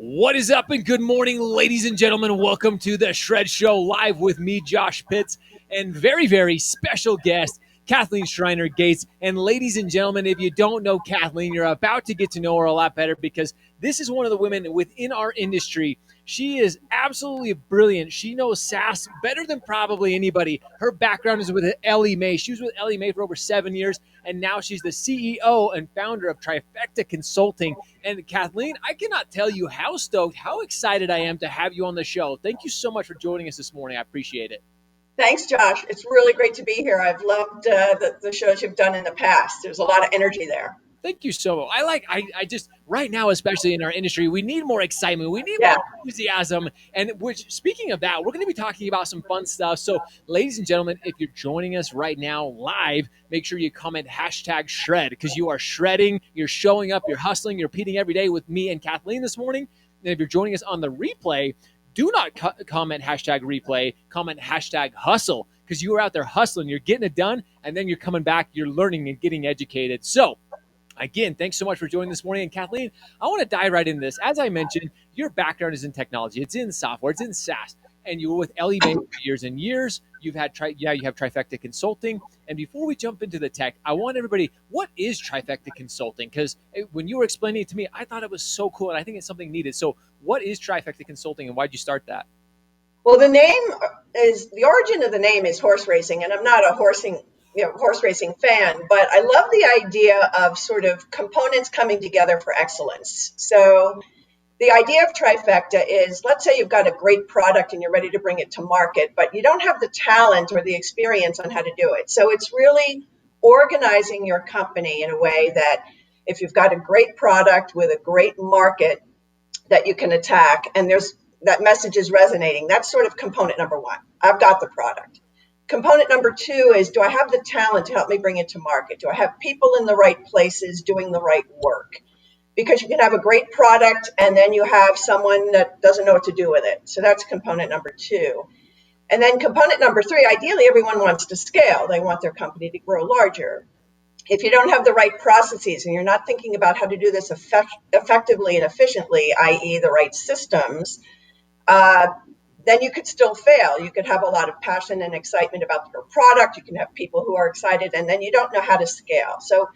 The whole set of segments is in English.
What is up and good morning, ladies and gentlemen. Welcome to the Shred Show live with me, Josh Pitts, and very, very special guest, Cathleen Schreiner Gates. And ladies and gentlemen, if you don't know Cathleen, you're about to get to know her a lot better because this is one of the women within our industry. She is absolutely brilliant. She knows SaaS better than probably anybody. Her background is with Ellie Mae. She was with Ellie Mae for over 7 years, and now she's the CEO and founder of Trifecta Consulting. And Kathleen, I cannot tell you how stoked, how excited I am to have you on the show. Thank you so much for joining us this morning. I appreciate it. Thanks, Josh. It's really great to be here. I've loved the shows you've done in the past. There's a lot of energy there. Thank you so much. I just, right now, especially in our industry, we need more excitement. We need Yeah. more enthusiasm. And speaking of that, we're going to be talking about some fun stuff. So, ladies and gentlemen, if you're joining us right now live, make sure you comment #shred because you are shredding, you're showing up, you're hustling, you're repeating every day with me and Kathleen this morning. And if you're joining us on the replay, do not comment #replay, comment #hustle because you are out there hustling, you're getting it done, and then you're coming back, you're learning and getting educated. So, again, thanks so much for joining this morning. And Kathleen, I want to dive right into this. As I mentioned, your background is in technology. It's in software. It's in SaaS. And you were with Ellie Mae for years and years. You've had, you have Trifecta Consulting. And before we jump into the tech, I want everybody, what is Trifecta Consulting? Because when you were explaining it to me, I thought it was so cool. And I think it's something needed. So what is Trifecta Consulting and why did you start that? Well, the origin of the name is horse racing. And I'm not a horse racing fan, but I love the idea of sort of components coming together for excellence. So the idea of Trifecta is, let's say you've got a great product and you're ready to bring it to market, but you don't have the talent or the experience on how to do it. So it's really organizing your company in a way that if you've got a great product with a great market that you can attack, and that message is resonating, that's sort of component number one. I've got the product. Component number two is, do I have the talent to help me bring it to market? Do I have people in the right places doing the right work? Because you can have a great product and then you have someone that doesn't know what to do with it. So that's component number two. And then component number three, ideally everyone wants to scale. They want their company to grow larger. If you don't have the right processes and you're not thinking about how to do this effectively and efficiently, i.e. the right systems, then you could still fail. You could have a lot of passion and excitement about your product. You can have people who are excited, and then you don't know how to scale. So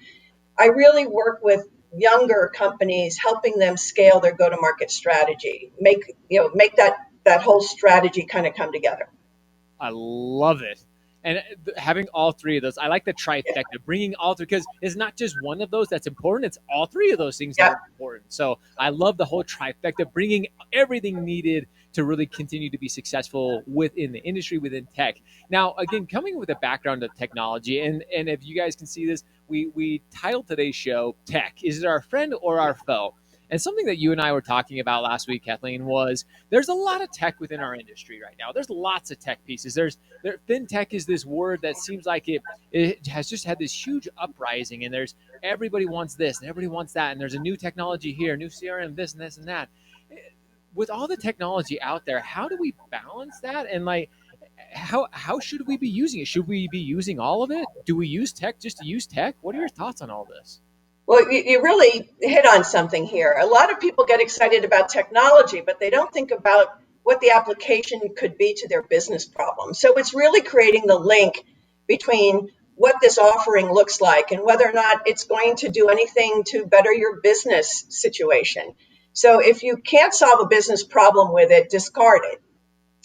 I really work with younger companies, helping them scale their go-to-market strategy, make that whole strategy kind of come together. I love it. And having all three of those, I like the trifecta, bringing all three, because it's not just one of those that's important. It's all three of those things that are important. So I love the whole trifecta, bringing everything needed to really continue to be successful within the industry, within tech. Now, again, coming with a background of technology, and if you guys can see this, we titled today's show, Tech. Is it our friend or our foe? And something that you and I were talking about last week, Kathleen, was there's a lot of tech within our industry right now. There's lots of tech pieces. FinTech is this word that seems like it has just had this huge uprising, and everybody wants this and everybody wants that, and there's a new technology here, new CRM, this and this and that. With all the technology out there, how do we balance that? And how should we be using it? Should we be using all of it? Do we use tech just to use tech? What are your thoughts on all this? Well, you really hit on something here. A lot of people get excited about technology, but they don't think about what the application could be to their business problem. So it's really creating the link between what this offering looks like and whether or not it's going to do anything to better your business situation. So if you can't solve a business problem with it, discard it.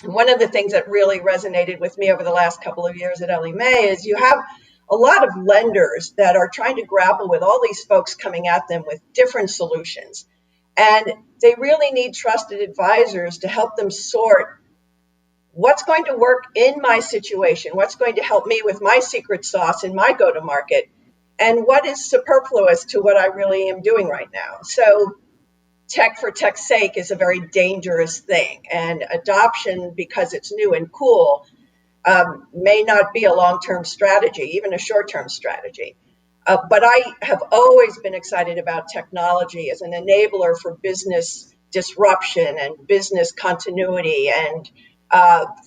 And one of the things that really resonated with me over the last couple of years at Ellie Mae is you have a lot of lenders that are trying to grapple with all these folks coming at them with different solutions. And they really need trusted advisors to help them sort what's going to work in my situation, what's going to help me with my secret sauce in my go-to-market, and what is superfluous to what I really am doing right now. So tech for tech's sake is a very dangerous thing, and adoption, because it's new and cool, may not be a long-term strategy, even a short-term strategy. But I have always been excited about technology as an enabler for business disruption and business continuity and,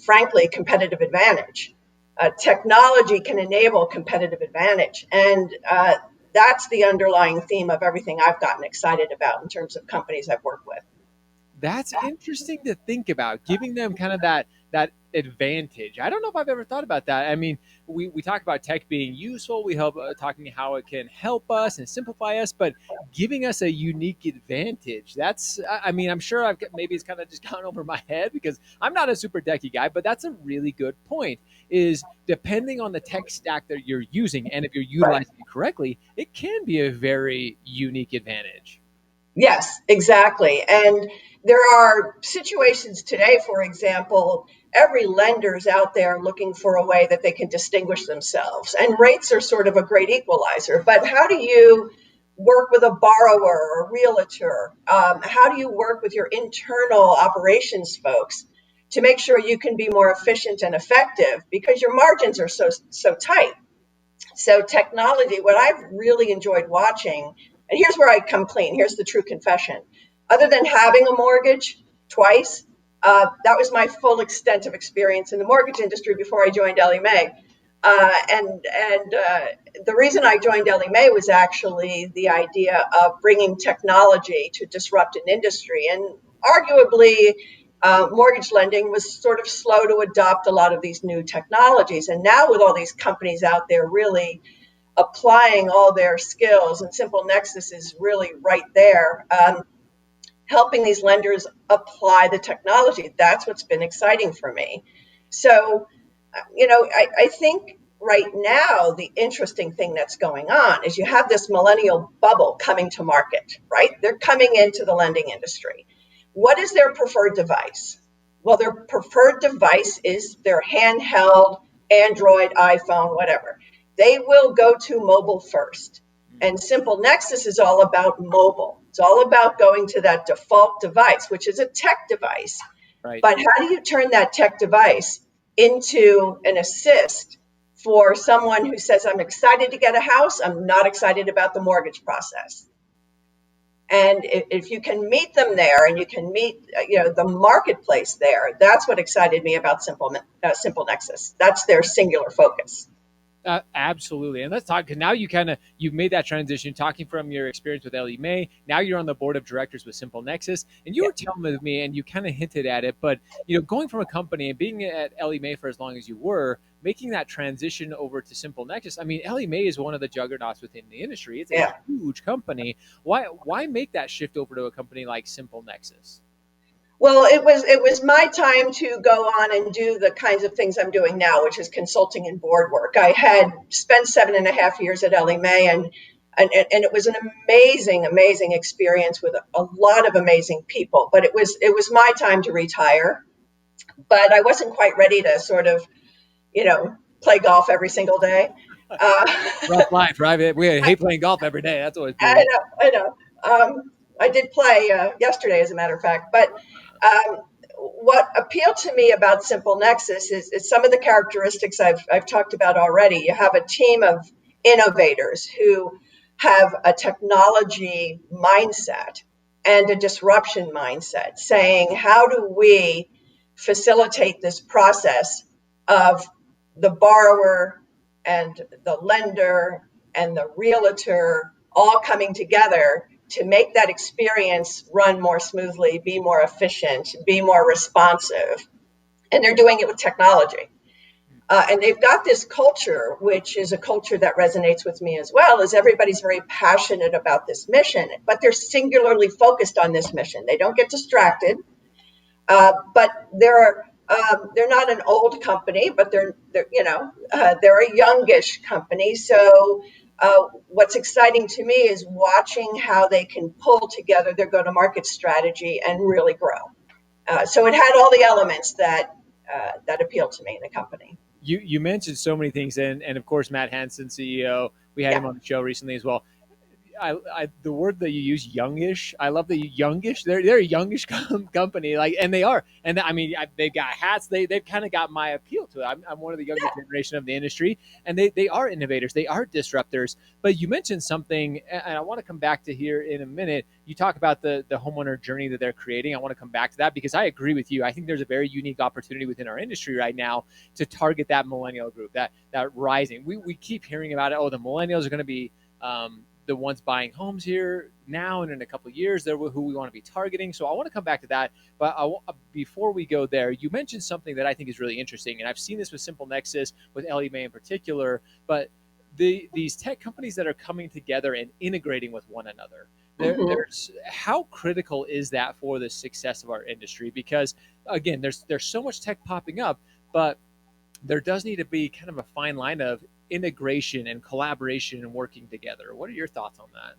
frankly, competitive advantage. Technology can enable competitive advantage. And that's the underlying theme of everything I've gotten excited about in terms of companies I've worked with. That's interesting to think about, giving them kind of that advantage. I don't know if I've ever thought about that. I mean, we talk about tech being useful. We help talking how it can help us and simplify us, but giving us a unique advantage. That's I mean, I'm sure maybe it's kind of just gone over my head because I'm not a super techie guy, but that's a really good point. Is depending on the tech stack that you're using, and if you're Right. utilizing it correctly, it can be a very unique advantage. Yes, exactly. And there are situations today, for example, every lender's out there looking for a way that they can distinguish themselves. And rates are sort of a great equalizer. But how do you work with a borrower or realtor? How do you work with your internal operations folks to make sure you can be more efficient and effective because your margins are so tight? So technology, what I've really enjoyed watching, and here's where I come clean. Here's the true confession. Other than having a mortgage twice, that was my full extent of experience in the mortgage industry before I joined Ellie Mae. And the reason I joined Ellie Mae was actually the idea of bringing technology to disrupt an industry. And arguably, mortgage lending was sort of slow to adopt a lot of these new technologies. And now, with all these companies out there really applying all their skills, and Simple Nexus is really right there, helping these lenders apply the technology. That's what's been exciting for me. So, I think right now the interesting thing that's going on is you have this millennial bubble coming to market, right? They're coming into the lending industry. What is their preferred device? Well, their preferred device is their handheld Android, iPhone, whatever. They will go to mobile first. And Simple Nexus is all about mobile. It's all about going to that default device, which is a tech device. Right. But how do you turn that tech device into an assist for someone who says, I'm excited to get a house, I'm not excited about the mortgage process? And if you can meet them there and you can meet the marketplace there, that's what excited me about Simple Nexus. That's their singular focus. Absolutely, and let's talk because now you've made that transition, talking from your experience with Ellie Mae. Now you're on the board of directors with Simple Nexus, and you Yeah. were telling with me, and you kind of hinted at it, but going from a company and being at Ellie Mae for as long as you were, making that transition over to Simple Nexus. I mean, Ellie Mae is one of the juggernauts within the industry. It's a Yeah. huge company. Why make that shift over to a company like Simple Nexus? Well, it was my time to go on and do the kinds of things I'm doing now, which is consulting and board work. I had spent 7.5 years at Ellie Mae, and it was an amazing experience with a lot of amazing people. But it was my time to retire. But I wasn't quite ready to sort of play golf every single day. Rough life, right? We hate playing golf every day. That's always I brutal. know, I know. I did play yesterday, as a matter of fact. But what appealed to me about Simple Nexus is some of the characteristics I've talked about already. You have a team of innovators who have a technology mindset and a disruption mindset, saying, how do we facilitate this process of the borrower and the lender and the realtor all coming together to make that experience run more smoothly, be more efficient, be more responsive. And they're doing it with technology. And they've got this culture, which is a culture that resonates with me as well, is everybody's very passionate about this mission, but they're singularly focused on this mission. They don't get distracted, but they're not an old company, but they're a youngish company. So what's exciting to me is watching how they can pull together their go-to-market strategy and really grow. So it had all the elements that appealed to me in the company. You mentioned so many things, and of course Matt Hansen, CEO. We had Yeah. him on the show recently as well. The word that you use, youngish. I love the youngish. They're a youngish company, like, and they are. And I mean, they've got hats. They've kind of got my appeal to it. I'm one of the younger generation of the industry, and they are innovators. They are disruptors. But you mentioned something, and I want to come back to here in a minute. You talk about the homeowner journey that they're creating. I want to come back to that because I agree with you. I think there's a very unique opportunity within our industry right now to target that millennial group, that rising. We keep hearing about it. Oh, the millennials are going to be the ones buying homes here now and in a couple of years, they're who we want to be targeting. So I want to come back to that. But before we go there, you mentioned something that I think is really interesting. And I've seen this with Simple Nexus, with Ellie Mae in particular. But these tech companies that are coming together and integrating with one another, Mhm. there's how critical is that for the success of our industry? Because again, there's so much tech popping up, but there does need to be kind of a fine line of integration and collaboration and working together. What are your thoughts on that?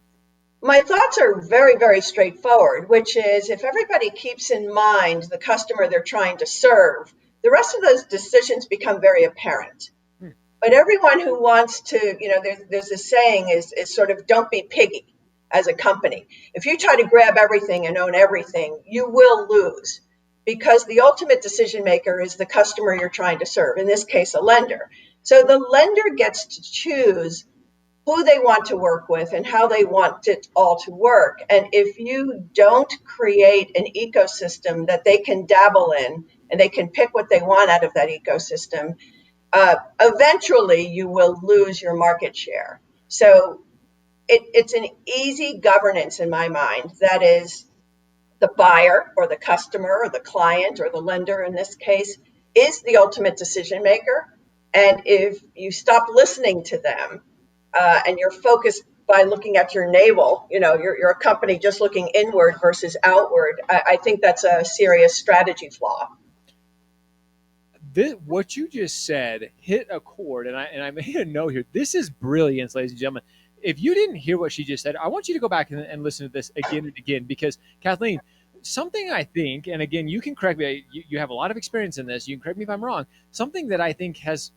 My thoughts are very, very straightforward, which is if everybody keeps in mind the customer they're trying to serve, the rest of those decisions become very apparent. Hmm. But everyone who wants to, there's a saying is sort of don't be piggy as a company. If you try to grab everything and own everything, you will lose because the ultimate decision maker is the customer you're trying to serve, in this case, a lender. So the lender gets to choose who they want to work with and how they want it all to work. And if you don't create an ecosystem that they can dabble in and they can pick what they want out of that ecosystem, eventually you will lose your market share. So it's an easy governance in my mind. That is, the buyer or the customer or the client or the lender in this case is the ultimate decision maker. And if you stop listening to them and you're focused by looking at your navel, you're a company just looking inward versus outward, I think that's a serious strategy flaw. What you just said hit a chord, and I made a note here. This is brilliance, ladies and gentlemen. If you didn't hear what she just said, I want you to go back and listen to this again and again because Kathleen, something I think, and again, you can correct me. You have a lot of experience in this. You can correct me if I'm wrong. Something that I think has,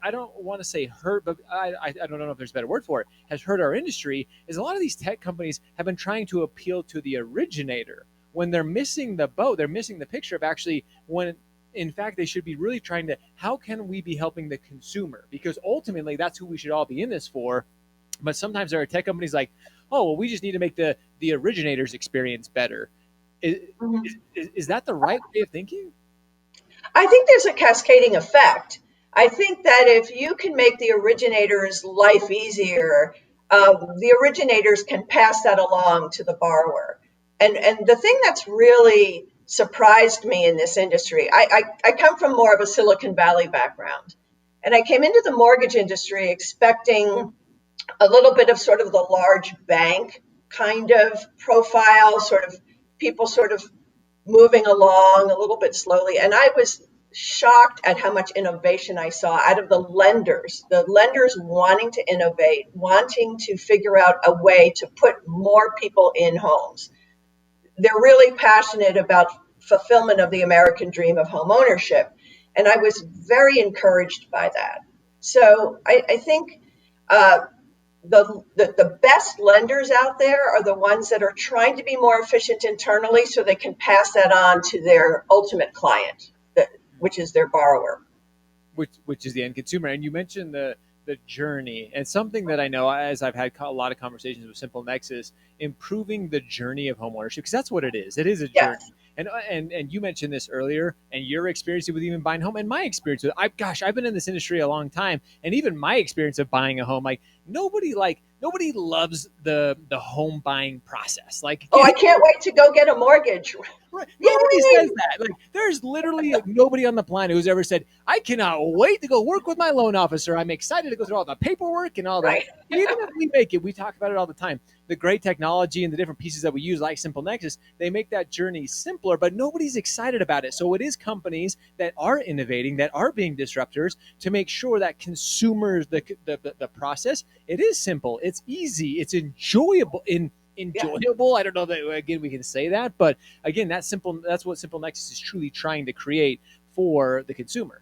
I don't want to say hurt, but I don't know if there's a better word for it, has hurt our industry is a lot of these tech companies have been trying to appeal to the originator when they're missing the boat. They're missing the picture of actually when in fact they should be really trying to how can we be helping the consumer, because ultimately that's who we should all be in this for. But sometimes there are tech companies like, oh well, we just need to make the originator's experience better. is, Mhm. is that the right way of thinking? I think there's a cascading effect. I think that if you can make the originator's life easier, the originators can pass that along to the borrower. And the thing that's really surprised me in this industry, I come from more of a Silicon Valley background. And I came into the mortgage industry expecting a little bit of sort of the large bank kind of profile, sort of people sort of moving along a little bit slowly. And I was shocked at how much innovation I saw out of the lenders wanting to innovate, wanting to figure out a way to put more people in homes. They're really passionate about fulfillment of the American dream of home ownership. And I was very encouraged by that. So I think uh, the best lenders out there are the ones that are trying to be more efficient internally so they can pass that on to their ultimate client, which is their borrower. Which is the end consumer. And you mentioned the journey, and something that I know as I've had a lot of conversations with Simple Nexus, improving the journey of homeownership, because that's what it is. It is a journey. Yes. And you mentioned this earlier, and your experience with even buying a home, and my experience with I've been in this industry a long time, and even my experience of buying a home, nobody loves the home buying process. Like Oh, I can't wait to go get a mortgage. right. Nobody says Yay! that. Like, there's literally nobody on the planet who's ever said, "I cannot wait to go work with my loan officer. I'm excited to go through all the paperwork and all the." Right. Even if we make it, we talk about it all the time. The great technology and the different pieces that we use, like Simple Nexus, they make that journey simpler. But nobody's excited about it. So it is companies that are innovating, that are being disruptors, to make sure that consumers, the process, it is simple, it's easy, it's enjoyable. Yeah. Enjoyable. I don't know that again we can say that, but again, that's what Simple Nexus is truly trying to create for the consumer.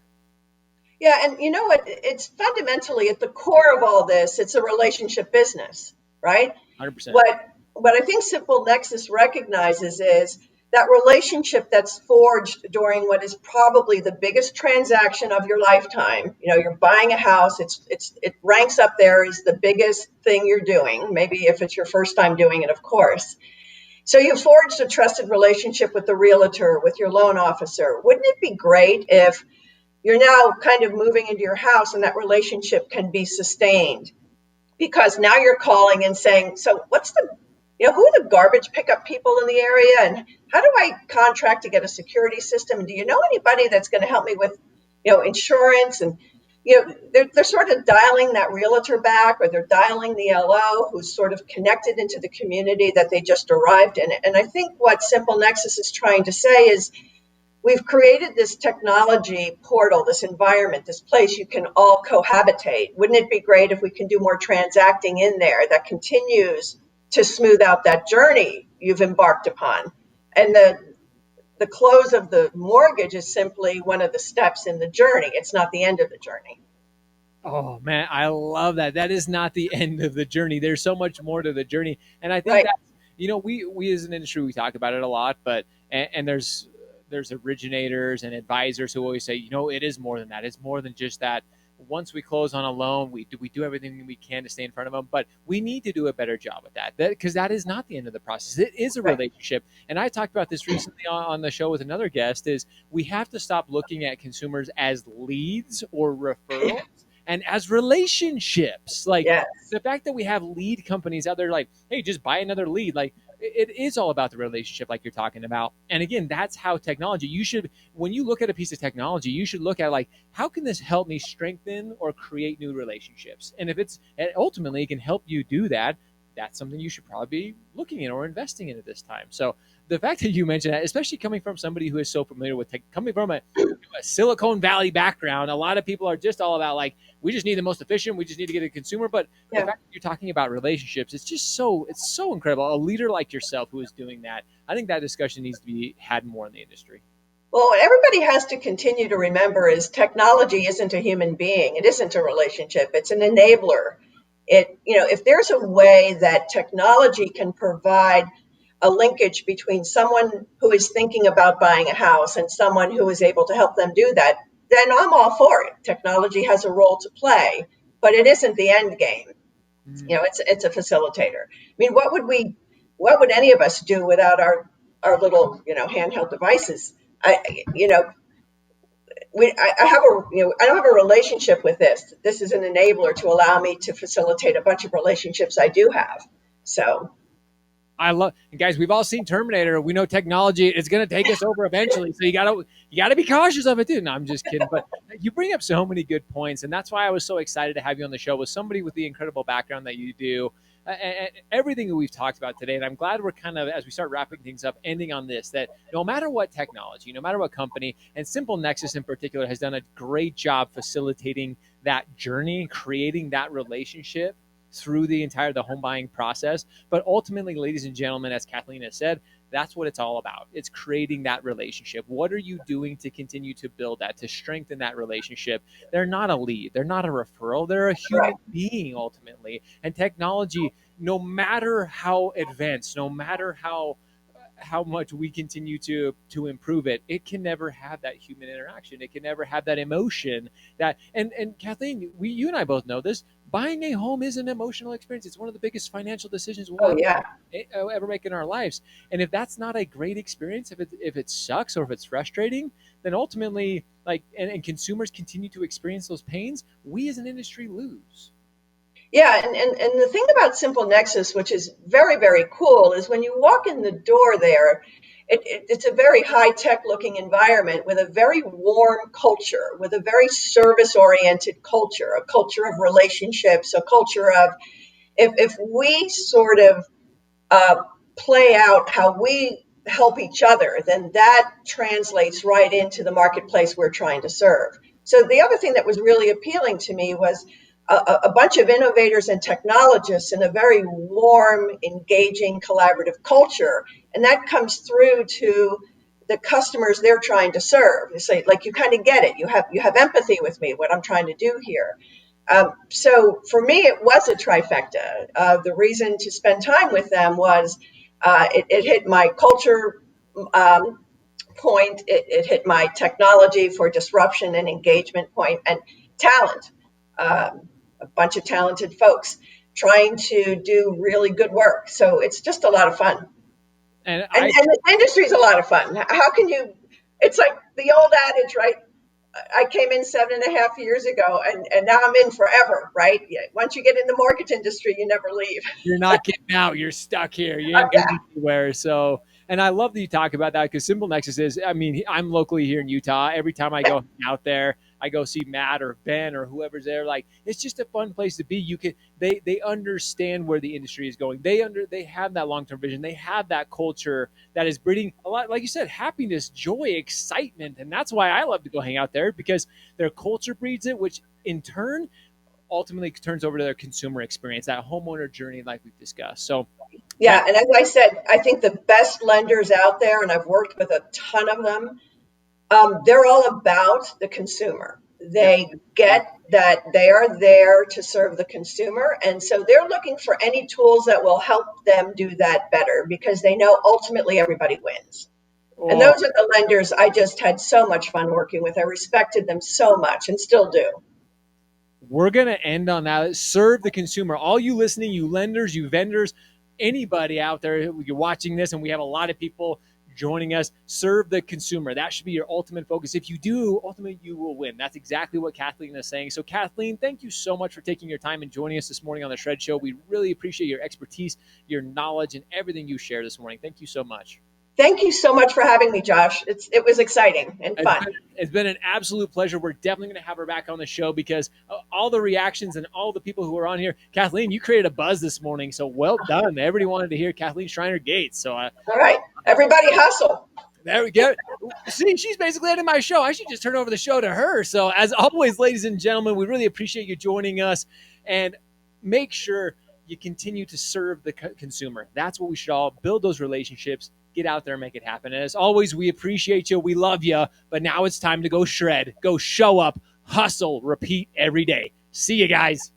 Yeah, and you know what? It's fundamentally at the core of all this, it's a relationship business, right? 100%. What what I think Simple Nexus recognizes is that relationship that's forged during what is probably the biggest transaction of your lifetime. You're buying a house, it ranks up there as the biggest thing you're doing, maybe if it's your first time doing it, of course. So you forged a trusted relationship with the realtor, with your loan officer. Wouldn't it be great if you're now kind of moving into your house and that relationship can be sustained? because now you're calling and saying, so what's the, who are the garbage pickup people in the area, and how do I contract to get a security system? And do you know anybody that's going to help me with, insurance? And, they're sort of dialing that realtor back, or they're dialing the LO who's sort of connected into the community that they just arrived in. And I think what Simple Nexus is trying to say is, we've created this technology portal, this environment, this place you can all cohabitate. Wouldn't it be great if we can do more transacting in there that continues to smooth out that journey you've embarked upon? And the close of the mortgage is simply one of the steps in the journey. It's not the end of the journey. Oh man, I love that. That is not the end of the journey. There's so much more to the journey, and I think Right. that we as an industry we talk about it a lot, but and there's originators and advisors who always say, it is more than that. It's more than just that. Once we close on a loan, we do everything we can to stay in front of them, but we need to do a better job with that because that is not the end of the process. It is a Right. relationship, and I talked about this recently on the show with another guest. Is we have to stop looking at consumers as leads or referrals and as relationships. Like Yes. the fact that we have lead companies out there, like, hey, just buy another lead. Like it is all about the relationship, like you're talking about. And again, that's how technology. You should, when you look at a piece of technology, you should look at like, how can this help me strengthen or create new relationships? And if it's and ultimately it can help you do that, that's something you should probably be looking in or investing in at this time. So the fact that you mentioned that, especially coming from somebody who is so familiar with tech, coming from a Silicon Valley background, a lot of people are just all about like, we just need the most efficient, we just need to get a consumer. But the Yeah. fact that you're talking about relationships, it's so incredible. A leader like yourself who is doing that, I think that discussion needs to be had more in the industry. Well, what everybody has to continue to remember is technology isn't a human being. It isn't a relationship. It's an enabler. If there's a way that technology can provide a linkage between someone who is thinking about buying a house and someone who is able to help them do that, then I'm all for it. Technology has a role to play, but it isn't the end game. Mm. It's a facilitator. I mean, what would any of us do without our little, handheld devices? You know, I have I don't have a relationship with this. This is an enabler to allow me to facilitate a bunch of relationships I do have. So I love, and guys, we've all seen Terminator. We know technology is going to take us over eventually. So you gotta be cautious of it too. No, I'm just kidding. But you bring up so many good points, and that's why I was so excited to have you on the show with somebody with the incredible background that you do, and everything that we've talked about today. And I'm glad we're kind of, as we start wrapping things up, ending on this, that no matter what technology, no matter what company, and Simple Nexus in particular has done a great job facilitating that journey, creating that relationship through the home buying process. But ultimately, ladies and gentlemen, as Kathleen has said, that's what it's all about. It's creating that relationship. What are you doing to continue to build that, to strengthen that relationship? They're not a lead, they're not a referral, they're a human correct. being ultimately. And technology, no matter how advanced, no matter how much we continue to improve it, it can never have that human interaction. It can never have that emotion. That and Kathleen, you and I both know this. Buying a home is an emotional experience. It's one of the biggest financial decisions we'll Oh yeah. ever make in our lives. And if that's not a great experience, if it sucks or if it's frustrating, then ultimately, like, and consumers continue to experience those pains, we as an industry lose. Yeah, and the thing about Simple Nexus, which is very, very cool, is when you walk in the door there, it's a very high tech looking environment with a very warm culture, with a very service oriented culture, a culture of relationships, a culture of, if we sort of uh, play out how we help each other, then that translates right into the marketplace we're trying to serve. So the other thing that was really appealing to me was a bunch of innovators and technologists in a very warm, engaging, collaborative culture, and that comes through to the customers they're trying to serve. You say, like, you kind of get it. You have empathy with me, what I'm trying to do here. So for me, it was a trifecta. The reason to spend time with them was it hit my culture um, point, it hit my technology for disruption and engagement point, and talent. A bunch of talented folks trying to do really good work. So it's just a lot of fun. And And I the industry is a lot of fun. How can you? It's like the old adage, right? I came in 7.5 years ago, and now I'm in forever, right? Once you get in the mortgage industry, you never leave. You're not getting out. You're stuck here. You ain't Yeah, going anywhere. So, and I love that you talk about that because Simple Nexus is, I mean, I'm locally here in Utah. Every time I go out there, I go see Matt or Ben or whoever's there. Like, it's just a fun place to be. You can, they understand where the industry is going. They have that long-term vision. They have that culture that is breeding a lot, like you said, happiness, joy, excitement. And that's why I love to go hang out there, because their culture breeds it, which in turn ultimately turns over to their consumer experience, that homeowner journey, like we've discussed. So, yeah. And as I said, I think the best lenders out there, and I've worked with a ton of them, they're all about the consumer. yeah, They get that they are there to serve the consumer. And so they're looking for any tools that will help them do that better, because they know ultimately everybody wins. And oh, those are the lenders I just had so much fun working with. I respected them so much and still do. we're going to end on that. Serve the consumer. All you listening, you lenders, you vendors, anybody out there, you're watching this, and we have a lot of people joining us. Serve the consumer. That should be your ultimate focus. If you do, ultimately you will win. That's exactly what Kathleen is saying. So, Kathleen, thank you so much for taking your time and joining us this morning on the Shred Show. We really appreciate your expertise, your knowledge, and everything you share this morning. Thank you so much. Thank you so much for having me, Josh. It was exciting and It's fun. been, it's been an absolute pleasure. We're definitely going to have her back on the show, because all the reactions and all the people who are on here, Kathleen, you created a buzz this morning. So well done. Everybody wanted to hear Kathleen Schreiner Gates. So All right. Everybody hustle. there we go. See, she's basically ending my show. I should just turn over the show to her. So as always, ladies and gentlemen, we really appreciate you joining us, and make sure you continue to serve the consumer. That's what we should all build, those relationships, get out there and make it happen. And as always, we appreciate you. We love you. But now it's time to go shred, go show up, hustle, repeat every day. See you guys.